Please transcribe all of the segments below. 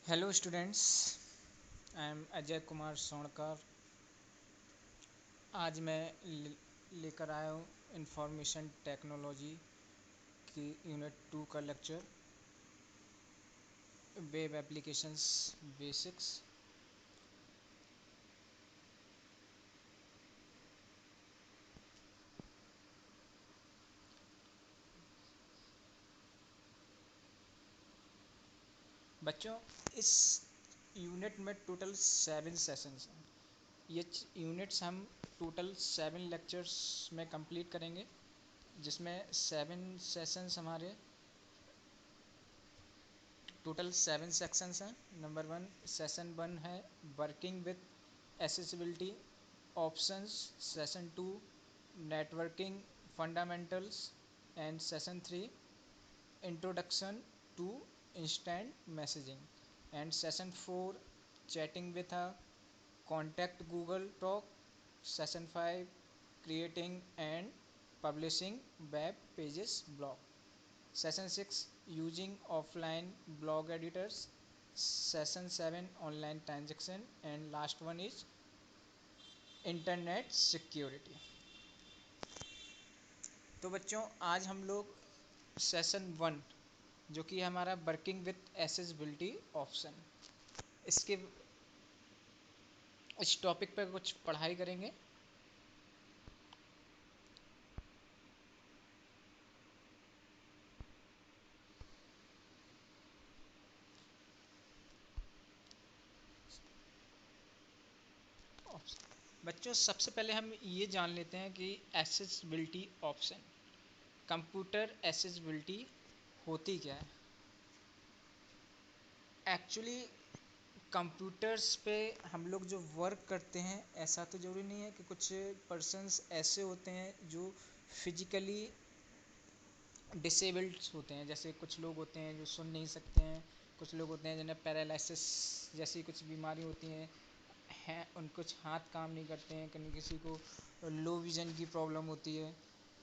Hello students, I am Ajay Kumar Sonkar. आज मैं लेकर आया हूँ इंफॉर्मेशन टेक्नोलॉजी की यूनिट 2 का लेक्चर, वेब एप्लीकेशंस बेसिक्स। बच्चों, इस यूनिट में टोटल 7 सेशंस हैं। ये यूनिट्स हम टोटल 7 लेक्चर्स में कंप्लीट करेंगे, जिसमें 7 सेशंस हमारे टोटल 7 सेक्शंस हैं। नंबर 1 सेशन 1 है working with accessibility options, session 2 networking fundamentals, and session 3 introduction to instant messaging, and session 4 chatting with a contact Google talk, session 5 creating and publishing web pages blog, session 6 using offline blog editors, session 7 online transaction, and last one is internet security। तो बच्चों, आज हम लोग session 1 जो कि हमारा working with accessibility option, इसके इस टॉपिक पर कुछ पढ़ाई करेंगे। बच्चों, सबसे पहले हम ये जान लेते हैं कि एसेसिबिलिटी ऑप्शन, कंप्यूटर एसेसिबिलिटी होती क्या है। एक्चुअली कंप्यूटर्स पे हम लोग जो वर्क करते हैं, ऐसा तो ज़रूरी नहीं है कि कुछ पर्सन्स ऐसे होते हैं जो फिजिकली डिसेबल्ड होते हैं। जैसे कुछ लोग होते हैं जो सुन नहीं सकते हैं, कुछ लोग होते हैं जिन्हें पैरालिसिस जैसी कुछ बीमारी होती हैं, उन कुछ हाथ काम नहीं करते हैं, कहीं किसी को लो विज़न की प्रॉब्लम होती है।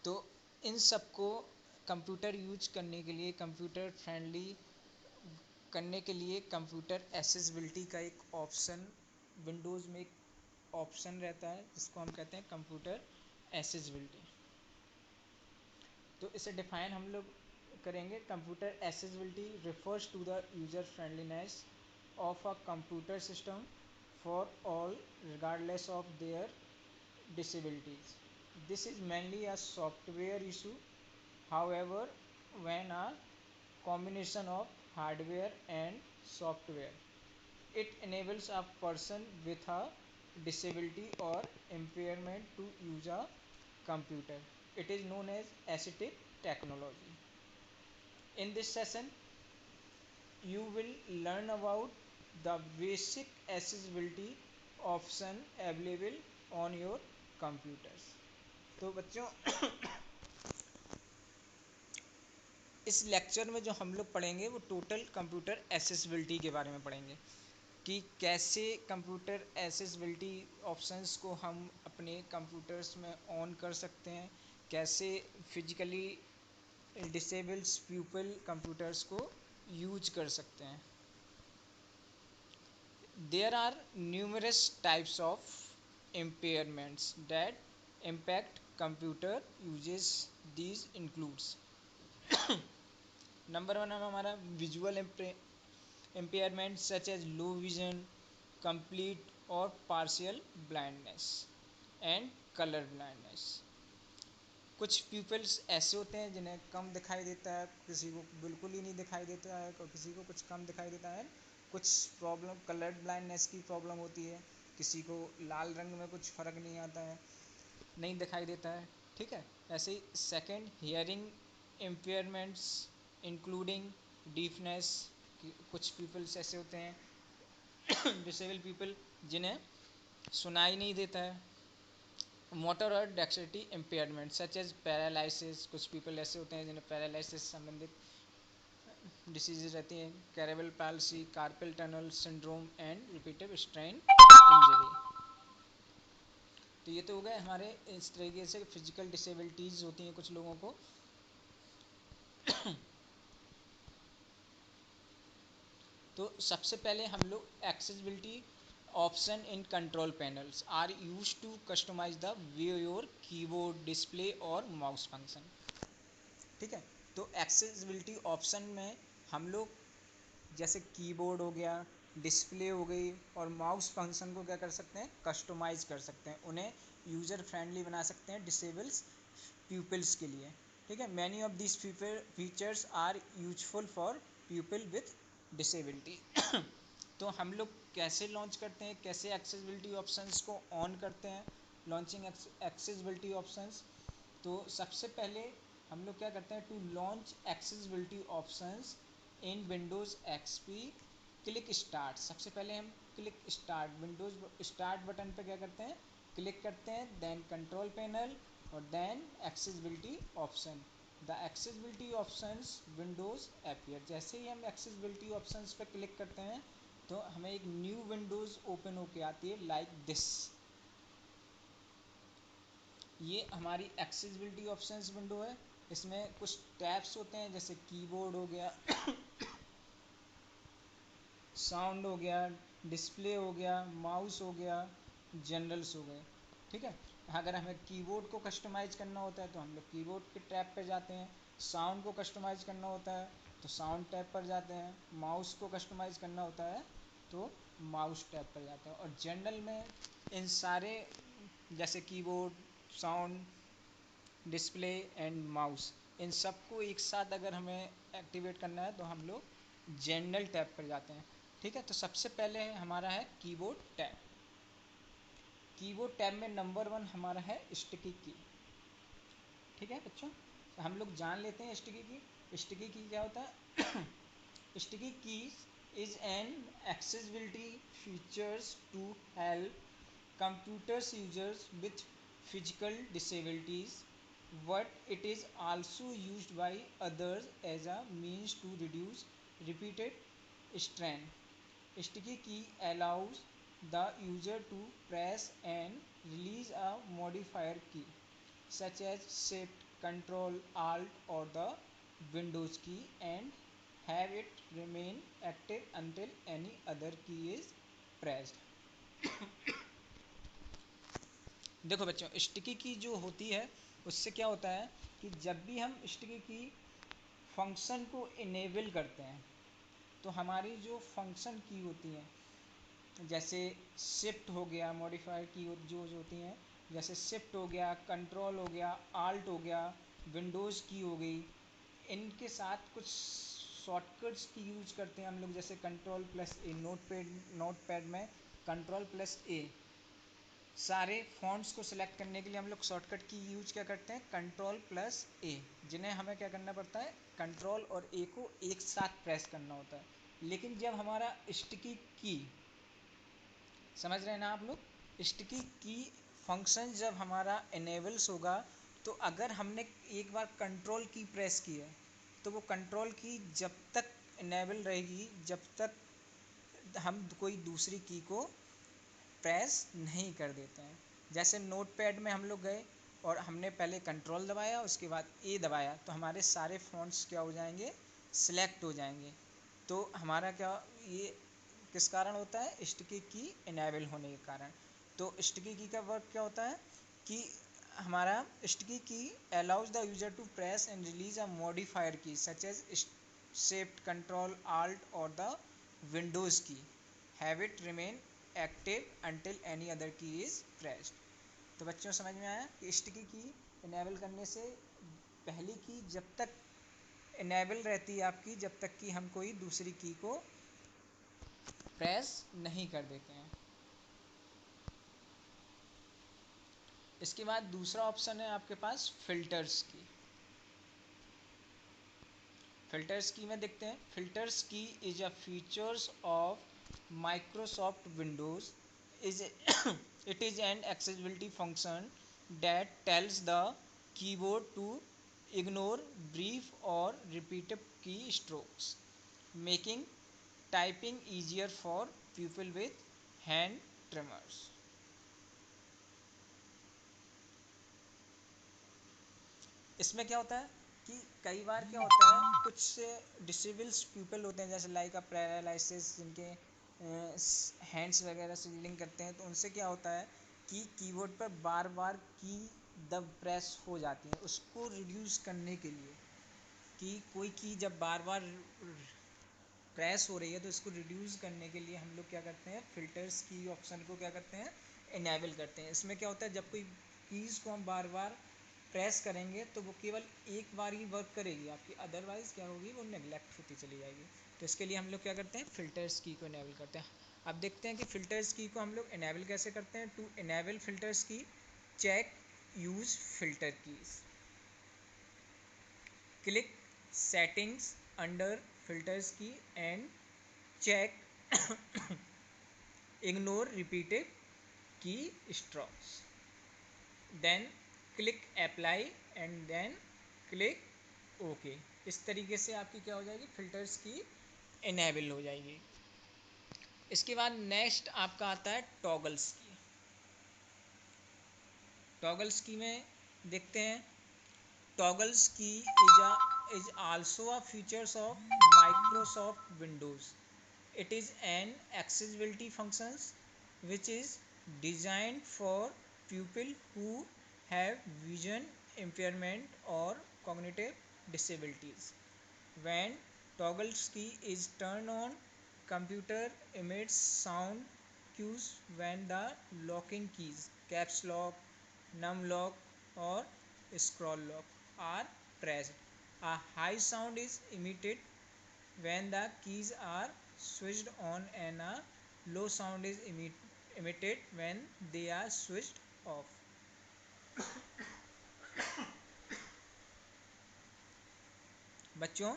तो इन सब को कंप्यूटर यूज करने के लिए, कंप्यूटर फ्रेंडली करने के लिए कंप्यूटर एसेसिबिलिटी का एक ऑप्शन विंडोज़ में एक ऑप्शन रहता है, जिसको हम कहते हैं कंप्यूटर एसेसिबिलिटी। तो इसे डिफाइन हम लोग करेंगे। Computer accessibility refers to the user friendliness of a computer system for all regardless of their disabilities. This is mainly a software issue. However, when a combination of hardware and software, it enables a person with a disability or impairment to use a computer. It is known as assistive technology. In this session, you will learn about the basic accessibility option available on your computers. तो बच्चों, इस lecture में जो हम लोग पढ़ेंगे वो total computer accessibility के बारे में पढ़ेंगे कि कैसे कंप्यूटर एसेसिबिलिटी ऑप्शंस को हम अपने कंप्यूटर्स में ऑन कर सकते हैं, कैसे फिजिकली डिसेबल्ड पीपल कंप्यूटर्स को यूज कर सकते हैं। There are numerous types of impairments that impact computer uses. These includes number 1 है हमारा visual impairment such as low vision, complete or partial blindness and color blindness। कुछ peoples ऐसे होते हैं जिन्हें कम दिखाई देता है, किसी को बिल्कुल ही नहीं दिखाई देता है, और किसी को कुछ कम दिखाई देता है। कुछ प्रॉब्लम कलर ब्लाइंडनेस की प्रॉब्लम होती है, किसी को लाल रंग में कुछ फ़र्क नहीं आता है, नहीं दिखाई देता है। ठीक है। ऐसे ही second, hearing impairments including deafness. कुछ पीपल्स ऐसे होते हैं डिसेबल पीपल जिन्हें सुनाई नहीं देता है। मोटर और dexterity impairment such as paralysis. कुछ पीपल ऐसे होते हैं जिन्हें पैरालिसिस संबंधित डिसीजेज रहती हैं। Cerebral palsy, carpal tunnel syndrome and repetitive strain injury. तो ये तो हो गए हमारे इस तरीके से फिजिकल डिसेबिलिटीज़ होती हैं कुछ लोगों को। तो सबसे पहले हम लोग accessibility option in control panels are use to customize the way your keyboard display और माउस फंक्शन। ठीक है, तो एक्सेसिबिलिटी ऑप्शन में हम लोग जैसे कीबोर्ड हो गया, डिस्प्ले हो गई और माउस फंक्शन को क्या कर सकते हैं, कस्टमाइज कर सकते हैं, उन्हें यूज़र फ्रेंडली बना सकते हैं डिसेबल्स पीपल्स के लिए। ठीक है, many of this features are useful for people with disability. तो हम लोग कैसे लॉन्च करते हैं, कैसे एक्सेसिबिलिटी ऑप्शंस को ऑन करते हैं, लॉन्चिंग एक्सेसिबिलिटी ऑप्शंस। तो सबसे पहले हम लोग क्या करते हैं, to launch accessibility options in Windows XP click start. सबसे पहले हम click start, Windows start button पे क्या करते हैं, क्लिक करते हैं, देन कंट्रोल पैनल और then accessibility option. The accessibility options windows appear. जैसे ही हम एक्सेसिबिलिटी ऑप्शंस पे क्लिक करते हैं तो हमें एक न्यू विंडोज़ ओपन होके आती है लाइक दिस। ये हमारी एक्सेसिबिलिटी ऑप्शंस विंडो है। इसमें कुछ टैब्स होते हैं जैसे कीबोर्ड हो गया, साउंड हो गया, डिस्प्ले हो गया, माउस हो गया, जनरल्स हो गए। ठीक है, अगर हमें कीबोर्ड को कस्टमाइज़ करना होता है तो हम लोग कीबोर्ड के टैब पे जाते हैं, साउंड को कस्टमाइज़ करना होता है तो साउंड टैब पर जाते हैं, माउस को कस्टमाइज़ करना होता है तो माउस टैब पर जाते हैं। और जनरल में इन सारे जैसे keyboard, sound, display and mouse, इन सबको एक साथ अगर हमें एक्टिवेट करना है तो हम लोग जनरल टैब पर जाते हैं। ठीक है, तो सबसे पहले हमारा है कीबोर्ड टैब। कीबोर्ड टैब में नंबर 1 हमारा है स्टिकी की। ठीक है बच्चों, तो हम लोग जान लेते हैं स्टिकी की। स्टिकी की क्या होता है? Sticky keys is an accessibility features to help computers users with physical disabilities, but it is also used by others as a means to reduce repeated strain. Sticky key allows the user to press and release a modifier key such as shift, control, alt or the windows key and have it remain active until any other key is pressed. देखो बच्चों, sticky की जो होती है उससे क्या होता है कि जब भी हम स्टिकी की फंक्शन को इनेबल करते हैं तो हमारी जो फंक्शन की होती हैं जैसे शिफ्ट हो गया, मॉडिफायर की जो होती हैं जैसे शिफ्ट हो गया, कंट्रोल हो गया, आल्ट हो गया, विंडोज़ की हो गई, इनके साथ कुछ शॉर्टकट्स की यूज करते हैं हम लोग जैसे कंट्रोल प्लस ए। नोटपैड में कंट्रोल प्लस ए, सारे फॉन्ट्स को सिलेक्ट करने के लिए हम लोग शॉर्टकट की यूज क्या करते हैं, कंट्रोल प्लस ए, जिन्हें हमें क्या करना पड़ता है, कंट्रोल और ए को एक साथ प्रेस करना होता है। लेकिन जब हमारा स्टिकी की, समझ रहे हैं ना आप लोग, स्टिकी की फंक्शन जब हमारा इनेबल्स होगा तो अगर हमने एक बार कंट्रोल की प्रेस की है तो वो कंट्रोल की जब तक इनेबल रहेगी जब तक हम कोई दूसरी की को प्रेस नहीं कर देते हैं। जैसे नोटपैड में हम लोग गए और हमने पहले कंट्रोल दबाया उसके बाद ए दबाया तो हमारे सारे फॉन्ट्स क्या हो जाएंगे, सिलेक्ट हो जाएंगे। तो हमारा क्या ये किस कारण होता है, स्टिकी की इनेबल होने के कारण। तो स्टिकी की का वर्क क्या होता है कि हमारा sticky key allows the user to press and release a modifier key such as shift, control, alt और the Windows key, have it remain active until any other key is pressed. तो बच्चों समझ में आया कि स्टिकी की enable करने से पहली की जब तक इनेबल रहती है आपकी जब तक कि हम कोई दूसरी की को प्रेस नहीं कर देते हैं। इसके बाद दूसरा ऑप्शन है आपके पास फिल्टर्स की। फिल्टर्स की में देखते हैं, फिल्टर्स की is a features of Microsoft Windows is it is an accessibility function that tells the keyboard to ignore brief or repeated key strokes, making typing easier for people with hand tremors. इसमें क्या होता है कि कई बार क्या होता है, कुछ डिसेबल्स पीपल होते हैं जैसे लाइक अ पैरालिसिस, जिनके हैंड्स वगैरह से डीलिंग करते हैं, तो उनसे क्या होता है कि कीबोर्ड पर बार बार की दब प्रेस हो जाती है। उसको रिड्यूस करने के लिए, कि कोई की जब बार बार प्रेस हो रही है तो इसको रिड्यूस करने के लिए हम लोग क्या करते हैं, फिल्टर्स की ऑप्शन को क्या करते हैं, इनेबल करते हैं। इसमें क्या होता है, जब कोई कीज़ को हम बार बार प्रेस करेंगे तो वो केवल एक बार ही वर्क करेगी आपकी, अदरवाइज़ क्या होगी, वो नेगलेक्ट होती चली जाएगी। तो इसके लिए हम लोग क्या करते हैं, फ़िल्टर्स की को इनेबल करते हैं। अब देखते हैं कि फ़िल्टर्स की को हम लोग इनेबल कैसे करते हैं। To enable filters key, check use filter keys, click settings under filters key and check ignore repeated key strokes, then click apply and then click ok। इस तरीके से आपकी क्या हो जाएगी, फिल्टर्स की इनेबल हो जाएगी। इसके बाद नेक्स्ट आपका आता है टॉगल्स की। टॉगल्स की में देखते हैं, टॉगल्स की is also a features of Microsoft Windows. It is an accessibility functions which is designed for people who have vision impairment or cognitive disabilities. When toggle key is turned on, computer emits sound cues when the locking keys caps lock, num lock or scroll lock are pressed. A high sound is emitted when the keys are switched on and a low sound is emitted when they are switched off। बच्चों,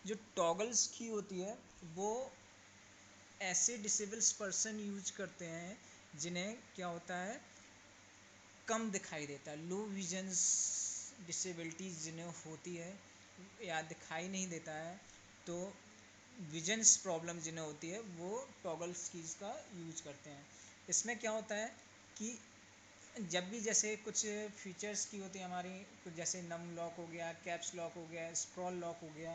जो toggles की होती है वो ऐसे disables person use करते हैं जिन्हें क्या होता है, कम दिखाई देता है, लो विजन्स डिसेबिलिटीज़ जिन्हें होती है या दिखाई नहीं देता है, तो विजन्स प्रॉब्लम जिन्हें होती है वो टॉगल्स कीज़ का यूज करते हैं। इसमें क्या होता है कि जब भी जैसे कुछ फीचर्स की होती है हमारी, कुछ जैसे नम लॉक हो गया, कैप्स लॉक हो गया, स्क्रॉल लॉक हो गया,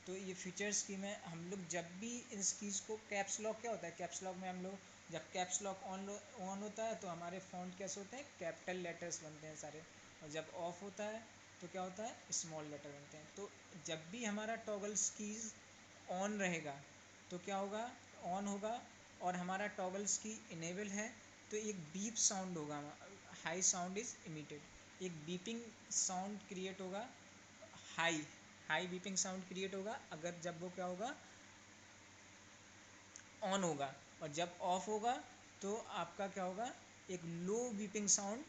तो ये फीचर्स की में हम लोग जब भी इन कीज़ को, कैप्स लॉक क्या होता है, कैप्स लॉक में हम लोग जब कैप्स लॉक ऑन होता है तो हमारे फ़ॉन्ट कैसे होते हैं, कैपिटल लेटर्स बनते हैं सारे, और जब ऑफ होता है तो क्या होता है, स्मॉल लेटर बनते हैं। तो जब भी हमारा टॉगल्स कीज़ ऑन रहेगा तो क्या होगा, ऑन होगा, और हमारा टॉगल्स की इनेबल है तो एक बीप साउंड होगा, हाई साउंड इज इमिटेड, एक बीपिंग साउंड क्रिएट होगा, high high beeping sound create होगा अगर जब वो क्या होगा, ऑन होगा, और जब ऑफ होगा तो आपका क्या होगा, एक लो बीपिंग साउंड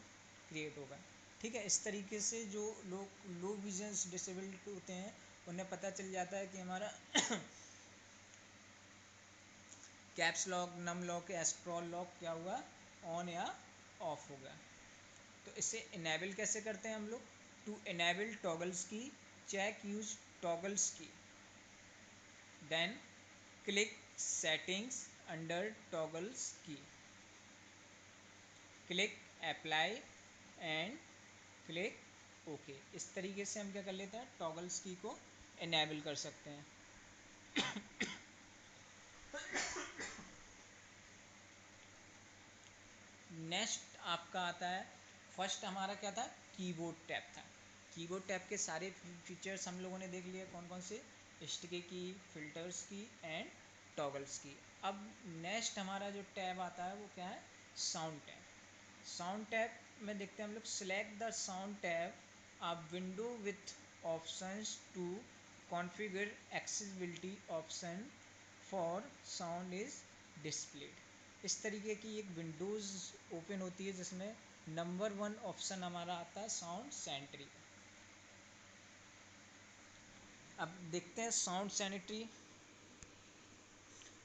क्रिएट होगा। ठीक है, इस तरीके से जो लोग लो विजन्स डिसेबल्ड होते हैं उन्हें पता चल जाता है कि हमारा कैप्स लॉक, नम लॉक या स्क्रॉल लॉक क्या हुआ, ऑन या ऑफ हो गया। तो इसे इनेबल कैसे करते हैं हम लोग, to enable toggles key, check use toggles key, then click settings under toggles key, click apply and click okay. इस तरीके से हम क्या कर लेते हैं, टॉगल्स की को इनेबल कर सकते हैं। नेक्स्ट आपका आता है, फर्स्ट हमारा क्या था, कीबोर्ड टैब था। कीबोर्ड टैब के सारे फीचर्स हम लोगों ने देख लिए, कौन कौन से, स्टिकी की, फिल्टर्स की एंड टॉगल्स की। अब नेक्स्ट हमारा जो टैब आता है वो क्या है, साउंड टैब। साउंड टैब में देखते हैं हम लोग, select the sound tab, a window with options to configure accessibility option for sound is displayed. इस तरीके की एक विंडोज़ ओपन होती है जिसमें नंबर 1 ऑप्शन हमारा आता है साउंड सेंट्री। अब देखते हैं sound sanitary.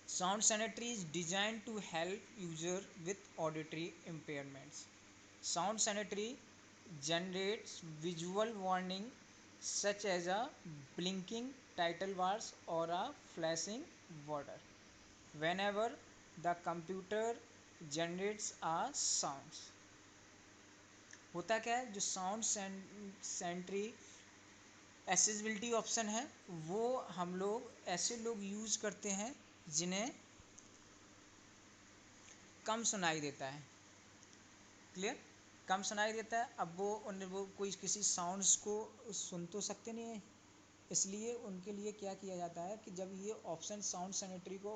Sound sanitary is design to help user with auditory impairments. Sound sanitary generates visual warning such as a blinking title bars or a flashing border whenever the computer generates a sounds। होता क्या है, जो sound Sentry accessibility option है वो हम लोग ऐसे लोग यूज करते हैं जिन्हें कम सुनाई देता है। क्लियर? कम सुनाई देता है। अब वो कोई किसी साउंड्स को सुन तो सकते नहीं है, इसलिए उनके लिए क्या किया जाता है कि जब ये ऑप्शन साउंड सैनिटरी को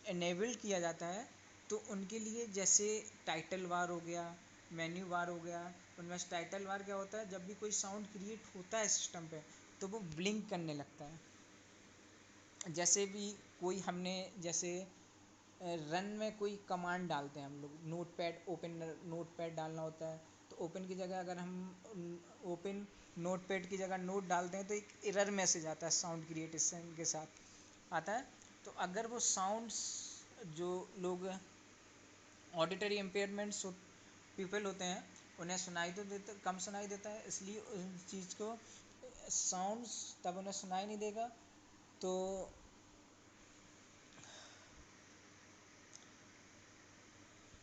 इनेबल किया जाता है तो उनके लिए जैसे टाइटल बार हो गया, मेन्यू बार हो गया, उनमें टाइटल बार क्या होता है, जब भी कोई साउंड क्रिएट होता है सिस्टम पे तो वो ब्लिंक करने लगता है। जैसे भी कोई हमने जैसे रन में कोई कमांड डालते हैं हम लोग, note pad open, note pad डालना होता है तो ओपन की जगह अगर हम ओपन नोट पैड की जगह नोट डालते हैं तो एक एरर मैसेज आता है साउंड क्रिएटेशन के साथ आता है। तो अगर वो साउंड्स जो लोग ऑडिटरी इम्पेयरमेंट्स पीपल होते हैं उन्हें सुनाई तो देता, कम सुनाई देता है, इसलिए उस चीज़ को साउंड्स तब उन्हें सुनाई नहीं देगा। तो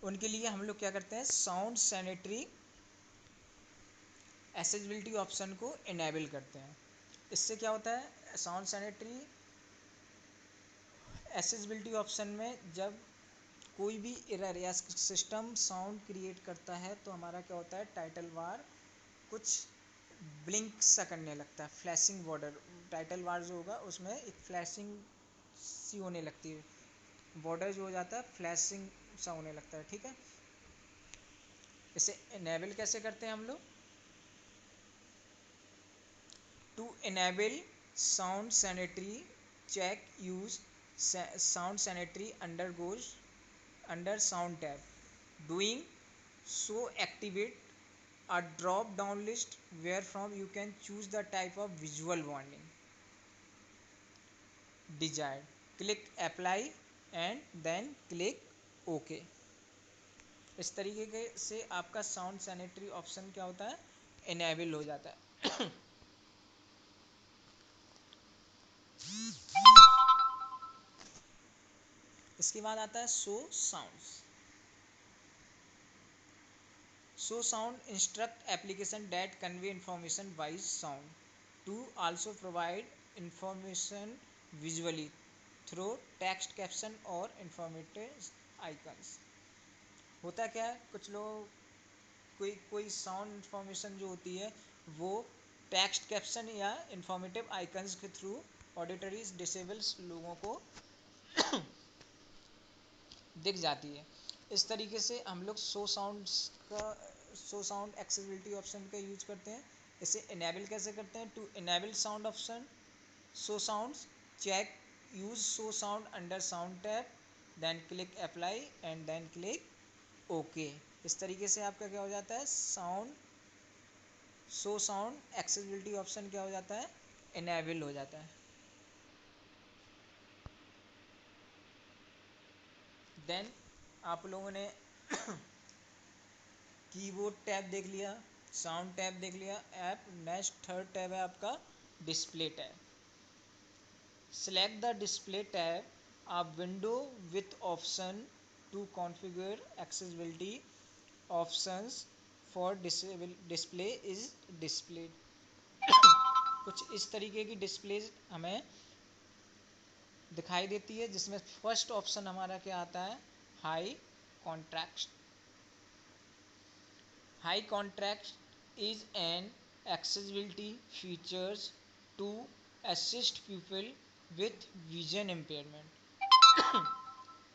उनके लिए हम लोग क्या करते हैं, साउंड सैनिटरी एसेसिबिलिटी ऑप्शन को इनेबल करते हैं। इससे क्या होता है, साउंड सैनिटरी एसेसिबिलिटी ऑप्शन में जब कोई भी एरर या सिस्टम साउंड क्रिएट करता है तो हमारा क्या होता है, टाइटल बार कुछ ब्लिंक सा करने लगता है, फ्लैशिंग बॉर्डर, टाइटल बार जो होगा उसमें एक फ्लैशिंग सी होने लगती है, बॉर्डर जो हो जाता है फ्लैशिंग सा होने लगता है। ठीक है, इसे इनेबल कैसे करते हैं हम लोग, to enable sound sanitary check use sound sanitary undergoes under sound tab. Doing so activate a drop down list wherefrom you can choose the type of visual warning desired. Click apply and then click OK. इस तरीके से आपका sound sanitary option क्या होता है, enable हो जाता है। इसके बाद आता है show sounds. Show sound instruct application that convey information by sound to also provide information visually through text caption और इंफॉर्मेटिव आइकन्स। होता क्या है, कुछ लोग कोई कोई साउंड इंफॉर्मेशन जो होती है वो टेक्स्ट कैप्शन या इंफॉर्मेटिव आइकन्स के थ्रू ऑडिटरीज डिसेबल्स लोगों को दिख जाती है। इस तरीके से हम लोग शो साउंड एक्सेसिबिलिटी ऑप्शन का यूज करते हैं। इसे इनेबल कैसे करते हैं, to enable sound option show sounds check use show sound under sound tab then click apply and then click okay. इस तरीके से आपका क्या हो जाता है, शो साउंड एक्सेसिबिलिटी ऑप्शन क्या हो जाता है, इनेबल हो जाता है। देन आप लोगों ने कीबोर्ड टैब देख लिया, साउंड टैब देख लिया, ऐप नेक्स्ट थर्ड टैब है आपका display tab. Select the display tab, a window with option to configure accessibility options for display is displayed। कुछ इस तरीके की डिस्प्ले हमें दिखाई देती है जिसमें फर्स्ट ऑप्शन हमारा क्या आता है, high contrast. High contrast is an accessibility features to assist people with vision impairment।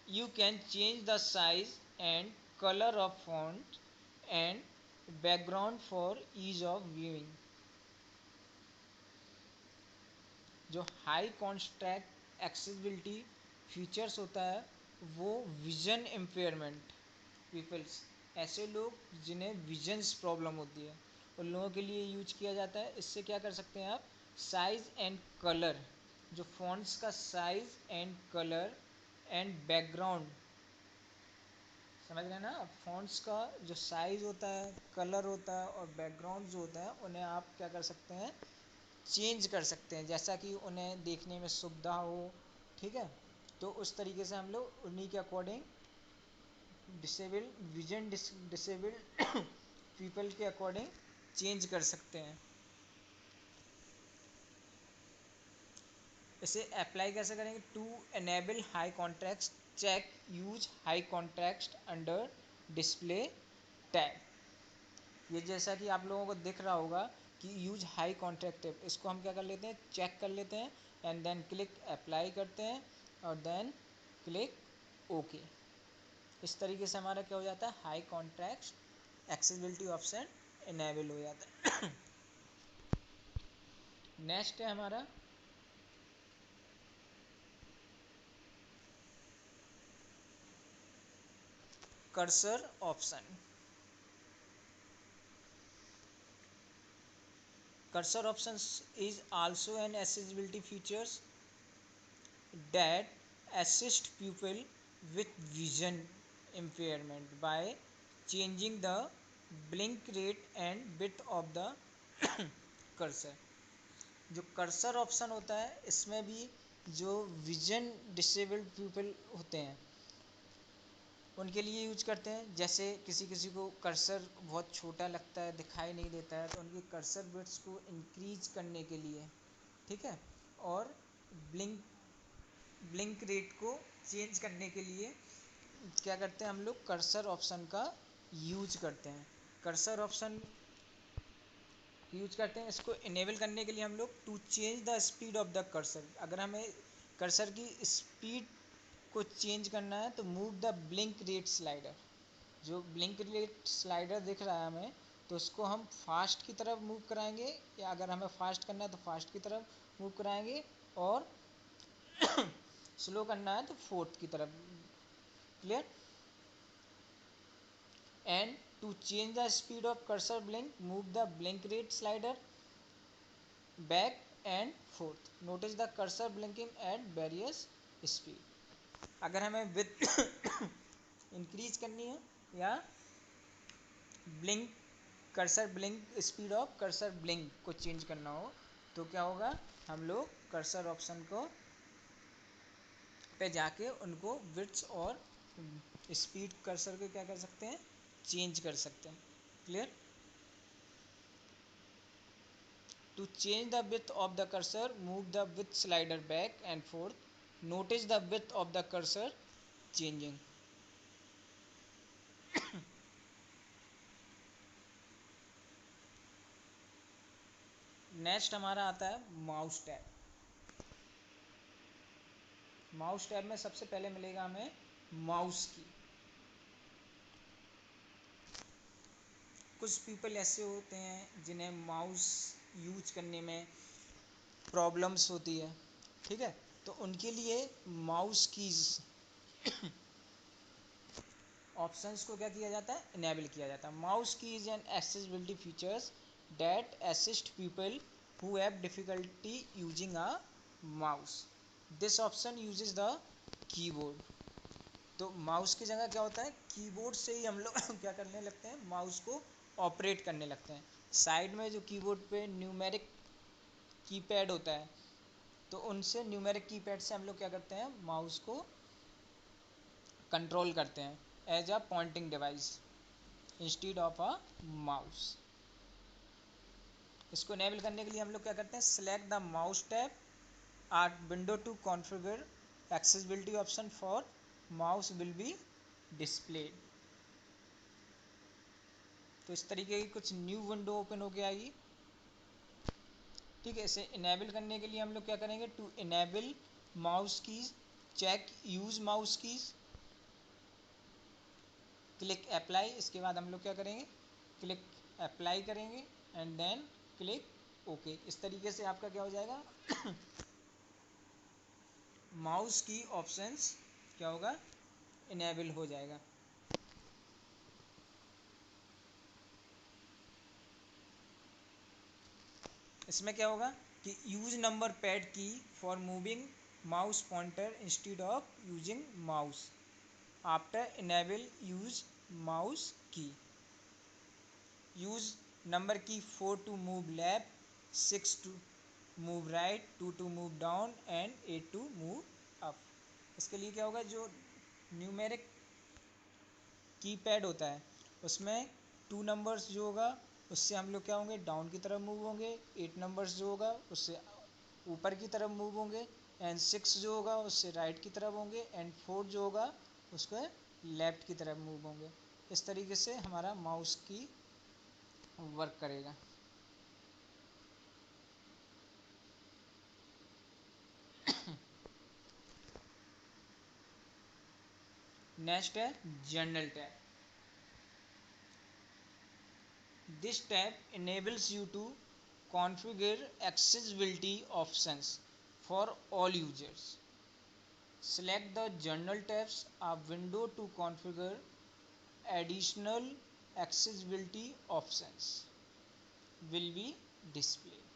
You can change the size and color of font and background for ease of viewing। जो high contract accessibility features होता है वो vision impairment peoples, ऐसे लोग जिन्हें visions problem होती है उन लोगों के लिए यूज किया जाता है। इससे क्या कर सकते हैं आप, साइज एंड कलर, जो फॉन्ट्स का size and colour and background, समझ रहे हैं ना, फॉन्ट्स का जो साइज होता है, कलर होता है और बैकग्राउंड जो होता है उन्हें आप क्या कर सकते हैं, चेंज कर सकते हैं जैसा कि उन्हें देखने में सुविधा हो। ठीक है, तो उस तरीके से हम लोग उन्हीं के अकॉर्डिंग डिसेबल्ड पीपल के अकॉर्डिंग चेंज कर सकते हैं। इसे अप्लाई कैसे करेंगे? To enable high contract check use high contract under display tab. ये जैसा कि आप लोगों को दिख रहा होगा कि यूज हाई कॉन्ट्रैक्ट टैब, इसको हम क्या कर लेते हैं? चेक कर लेते हैं एंड देन क्लिक अप्लाई करते हैं और देन क्लिक ओके। इस तरीके से हमारा क्या हो जाता है? High contract accessibility option enable हो जाता है। नेक्स्ट है हमारा cursor option. Cursor options is also an accessibility features that assist people with vision impairment by changing the blink rate and width of the cursor। जो cursor option होता है इसमें भी जो विजन डिसेबल्ड पीपल होते हैं उनके लिए यूज करते हैं। जैसे किसी किसी को कर्सर बहुत छोटा लगता है, दिखाई नहीं देता है, तो उनकी कर्सर बिट्स को इंक्रीज करने के लिए, ठीक है, और ब्लिंक ब्लिंक रेट को चेंज करने के लिए क्या करते हैं? हम लोग कर्सर ऑप्शन का यूज करते हैं। कर्सर ऑप्शन यूज करते हैं। इसको इनेबल करने के लिए हम लोग to change the speed of the cursor, अगर हमें कर्सर की स्पीड को चेंज करना है तो move the blink rate slider. जो ब्लिंक रेट स्लाइडर दिख रहा है हमें, तो उसको हम फास्ट की तरफ मूव कराएंगे, या अगर हमें फास्ट करना है तो फास्ट की तरफ मूव कराएंगे, और स्लो करना है तो फोर्थ की तरफ। Clear? And to change the speed of cursor blink move the blink rate slider back and forth. Notice the cursor blinking at various speed. अगर हमें विथ इंक्रीज करनी है या blink cursor blink speed of cursor blink को change करना हो तो क्या होगा? हम लोग कर्सर ऑप्शन को पे जाके उनको विड्थ और स्पीड कर्सर को क्या कर सकते हैं? चेंज कर सकते हैं। Clear? To change the width of the cursor move the width slider back and forth. Notice the width of the cursor changing. Next हमारा आता है माउस टैब। माउस टैब में सबसे पहले मिलेगा हमें माउस की। कुछ पीपल ऐसे होते हैं जिन्हें माउस यूज करने में प्रॉब्लम्स होती है, ठीक है, तो उनके लिए माउस कीज ऑप्शंस को क्या किया जाता है? इनेबल किया जाता है। Mouse keys and accessibility features that assist people who have difficulty using a mouse. This option uses the keyboard. तो माउस की जगह क्या होता है? कीबोर्ड से ही हम लोग क्या करने लगते हैं? माउस को ऑपरेट करने लगते हैं। साइड में जो कीबोर्ड पे न्यूमेरिक कीपैड होता है, तो उनसे न्यूमेरिक कीपैड से हम लोग क्या करते हैं? माउस को कंट्रोल करते हैं as a pointing device instead of a mouse. इसको इनेबल करने के लिए हम लोग क्या करते हैं? Select the mouse tab are window to configure accessibility option for mouse will be displayed. तो इस तरीके की कुछ न्यू विंडो ओपन होके आएगी। ठीक है, इसे इनेबल करने के लिए हम लोग क्या करेंगे? To enable mouse keys check use mouse keys, click apply. इसके बाद हम लोग क्या करेंगे? क्लिक अप्लाई करेंगे एंड देन क्लिक ओके। इस तरीके से आपका क्या हो जाएगा? माउस की ऑप्शंस क्या होगा? इनेबल हो जाएगा। इसमें क्या होगा कि use number pad key for moving mouse pointer instead of using mouse after enable use mouse key. Use number key 4 to move left, 6 to move right, 2 to move down and 8 to move up. इसके लिए क्या होगा? जो numeric keypad होता है उसमें 2 numbers जो होगा उससे हम लोग क्या होंगे? डाउन की तरफ मूव होंगे। 8 नंबर्स जो होगा उससे ऊपर की तरफ मूव होंगे। एंड 6 जो होगा उससे राइट की तरफ होंगे, एंड 4 जो होगा उसको लेफ्ट की तरफ मूव होंगे। इस तरीके से हमारा माउस की वर्क करेगा। नेक्स्ट है general tab. This tab enables you to configure accessibility options for all users. Select the General tabs, a window to configure additional accessibility options will be displayed.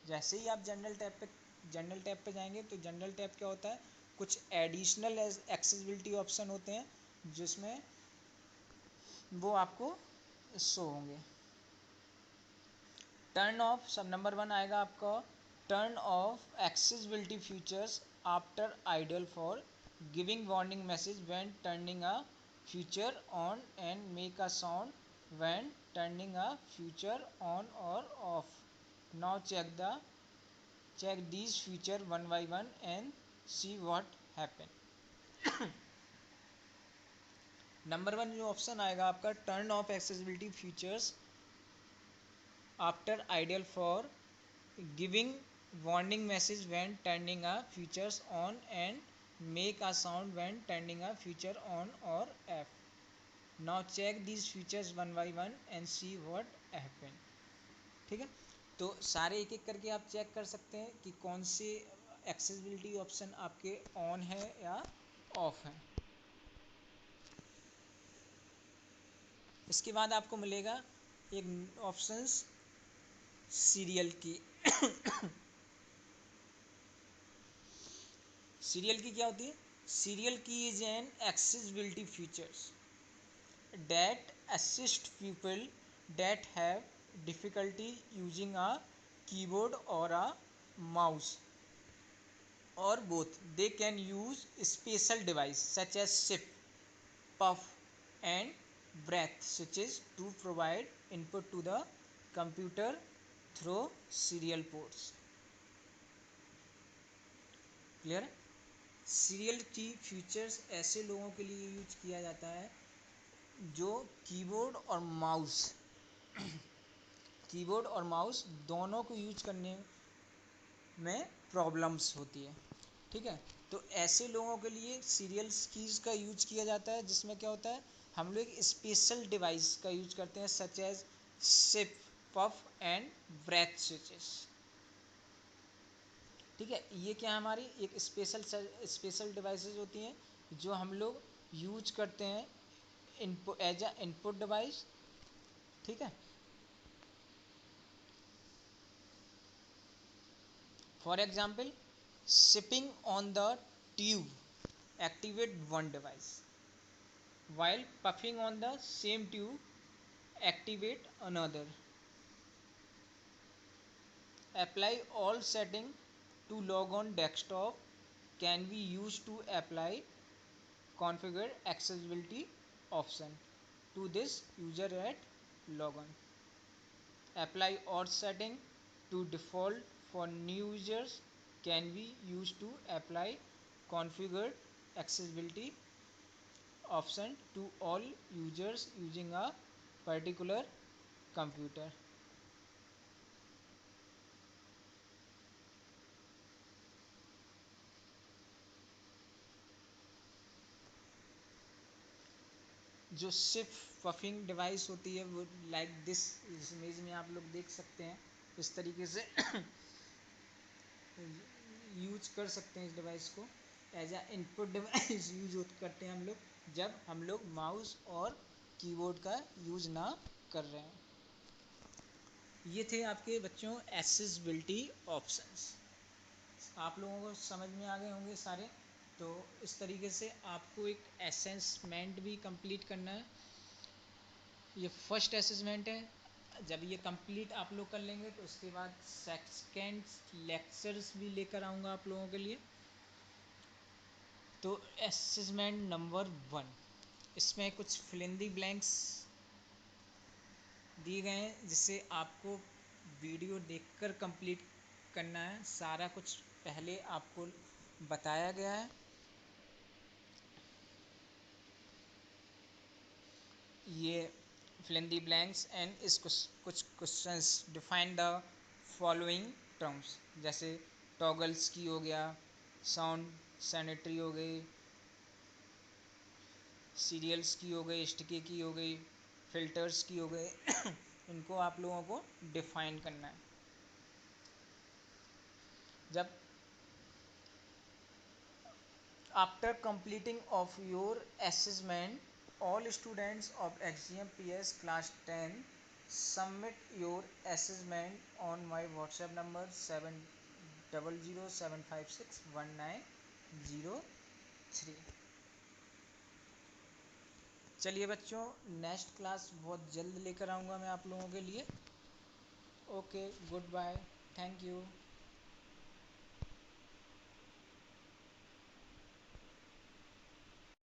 जैसे ही आप जनरल टैब पे जाएंगे तो general tab क्या होता है, कुछ additional accessibility option होते हैं जिसमें वो आपको शो होंगे। टर्न ऑफ, सब नंबर 1 आएगा आपका, turn off accessibility features after idle for giving warning message when turning a feature on and make a sound when turning a feature on और off. Now check these feature one by one and see what happen. Number 1 जो option आएगा आपका, turn off accessibility features after idle for giving warning message when turning a features on and make a sound when turning a feature on or off. Now check these features one by one and see what happen. ठीक है, तो सारे एक एक करके आप check कर सकते हैं कि कौन से एक्सेसिबिलिटी ऑप्शन आपके ऑन है या ऑफ है। इसके बाद आपको मिलेगा एक ऑप्शंस सीरियल की। सीरियल की क्या होती है? सीरियल की is an accessibility features that assist people that have difficulty using a keyboard or a mouse or both. They can use special device such as sip, puff and breath switches to provide input to the computer through serial ports. Clear है? Serial की features ऐसे लोगों के लिए use किया जाता है जो कीबोर्ड और माउस दोनों को यूज करने में प्रॉब्लम्स होती है। ठीक है, तो ऐसे लोगों के लिए सीरियल कीज का यूज किया जाता है जिसमें क्या होता है, हम लोग स्पेशल डिवाइस का यूज करते हैं such as sip, puff and breath switches. ठीक है, ये क्या हमारी एक स्पेशल डिवाइसेस होती हैं जो हम लोग यूज करते हैं input as a input device. ठीक है, for example sipping on the tube activate one device while puffing on the same tube activate another. Apply all setting to log on desktop can be used to apply configure accessibility option to this user at logon. Apply all setting to default for new users can be used to apply configured accessibility option to all users using a particular computer. जो सिर्फ puffing device होती है वो like this, इस image में आप लोग देख सकते हैं, इस तरीके से यूज कर सकते हैं इस डिवाइस को as a input device use करते हैं हम लोग जब हम लोग माउस और कीबोर्ड का यूज ना कर रहे हैं। ये थे आपके बच्चों एक्सेसिबिलिटी ऑप्शंस। आप लोगों को समझ में आ गए होंगे सारे। तो इस तरीके से आपको एक असेसमेंट भी कंप्लीट करना है। ये फर्स्ट असेसमेंट है, जब ये कंप्लीट आप लोग कर लेंगे तो उसके बाद सेकेंड लेक्चर्स भी लेकर आऊँगा आप लोगों के लिए। तो असेसमेंट नंबर 1, इसमें कुछ फिल इन द ब्लैंक्स दिए गए हैं जिससे आपको वीडियो देखकर कंप्लीट करना है। सारा कुछ पहले आपको बताया गया है। ये fill in the blanks and इस कुछ questions define the following terms, जैसे टॉगल्स की हो गया, साउंड सैनिटरी हो गई, सीरियल्स की हो गई, स्टिकी की हो गई, फिल्टर्स की हो गई इनको आप लोगों को डिफाइन करना है। जब after completing of your assessment, all students of XGM-PS class 10 submit your assessment on my WhatsApp number 7007561903। चलिए बच्चों, नेक्स्ट क्लास बहुत जल्द लेकर आऊँगा मैं आप लोगों के लिए। Okay, good bye, thank you.